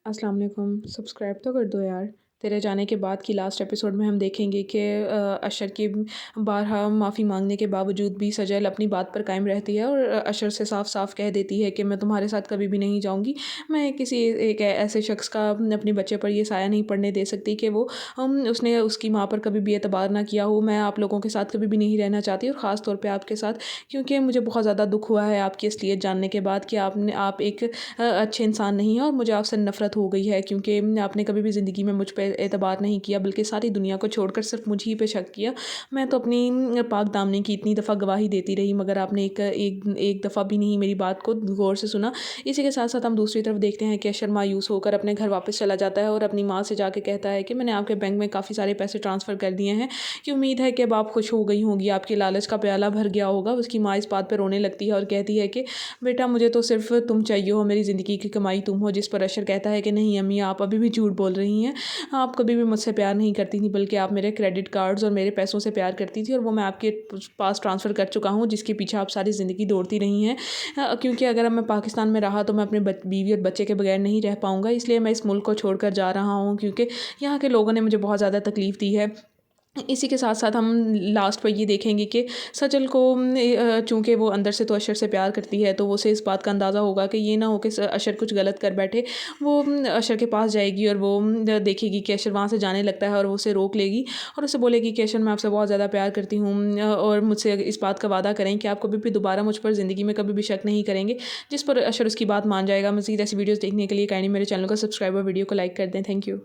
अस्सलाम वालेकुम। सब्सक्राइब तो कर दो यार। तेरे जाने के बाद की लास्ट एपिसोड में हम देखेंगे कि अशर की बारहा माफ़ी मांगने के बावजूद भी सजल अपनी बात पर कायम रहती है और अशर से साफ साफ कह देती है कि मैं तुम्हारे साथ कभी भी नहीं जाऊंगी। मैं किसी एक ऐसे शख्स का अपने बच्चे पर ये साया नहीं पड़ने दे सकती कि वो उसने उसकी माँ पर कभी भी एतबार ना किया हो। मैं आप लोगों के साथ कभी भी नहीं रहना चाहती और ख़ास तौर पे आपके साथ, क्योंकि मुझे बहुत ज़्यादा दुख हुआ है आपकी असलियत जानने के बाद कि आप एक अच्छे इंसान नहीं हैं और मुझे आपसे नफ़रत हो गई है, क्योंकि आपने कभी भी ज़िंदगी में मुझ पे एतबार नहीं किया बल्कि सारी दुनिया को छोड़कर सिर्फ मुझ ही पे शक किया। मैं तो अपनी पाक दामनी की इतनी दफ़ा गवाही देती रही मगर आपने एक एक एक दफ़ा भी नहीं मेरी बात को गौर से सुना। इसी के साथ साथ हम दूसरी तरफ देखते हैं कि अशर मायूस होकर अपने घर वापस चला जाता है और अपनी माँ से जाके कहता है कि मैंने आपके बैंक में काफ़ी सारे पैसे ट्रांसफ़र कर दिए हैं, कि उम्मीद है कि अब आप खुश हो गई होंगी, आपके लालच का प्याला भर गया होगा। उसकी माँ इस बात पर रोने लगती है और कहती है कि बेटा मुझे तो सिर्फ तुम चाहिए हो, मेरी ज़िंदगी की कमाई तुम हो। जिस पर अशर कहता है कि नहीं अम्मी, आप अभी भी झूठ बोल रही हैं। आप कभी भी मुझसे प्यार नहीं करती थी बल्कि आप मेरे क्रेडिट कार्ड्स और मेरे पैसों से प्यार करती थी और वो मैं आपके पास ट्रांसफ़र कर चुका हूँ, जिसके पीछे आप सारी ज़िंदगी दौड़ती रही हैं। क्योंकि अगर अब मैं पाकिस्तान में रहा तो मैं अपने बीवी और बच्चे के बगैर नहीं रह पाऊँगा, इसलिए मैं इस मुल्क को छोड़कर जा रहा हूँ, क्योंकि यहाँ के लोगों ने मुझे बहुत ज़्यादा तकलीफ़ दी है। इसी के साथ-साथ हम लास्ट पर ये देखेंगे कि सजल को चूँकि वो अंदर से तो अशर से प्यार करती है, तो उसे इस बात का अंदाज़ा होगा कि ये ना हो कि अशर कुछ गलत कर बैठे। वो अशर के पास जाएगी और वो देखेगी कि अशर वहाँ से जाने लगता है और वो उसे रोक लेगी और उसे बोलेगी कि अशर मैं आपसे बहुत ज़्यादा प्यार करती हूँ, और मुझसे इस बात का वादा करें कि आप कभी भी दोबारा मुझ पर ज़िंदगी में कभी भी शक नहीं करेंगे। जिस पर अशर उसकी बात मान जाएगा। मज़ीद ऐसी वीडियोज़ देखने के लिए काइंडली मेरे चैनल को सब्सक्राइब और वीडियो को लाइक कर दें। Thank you.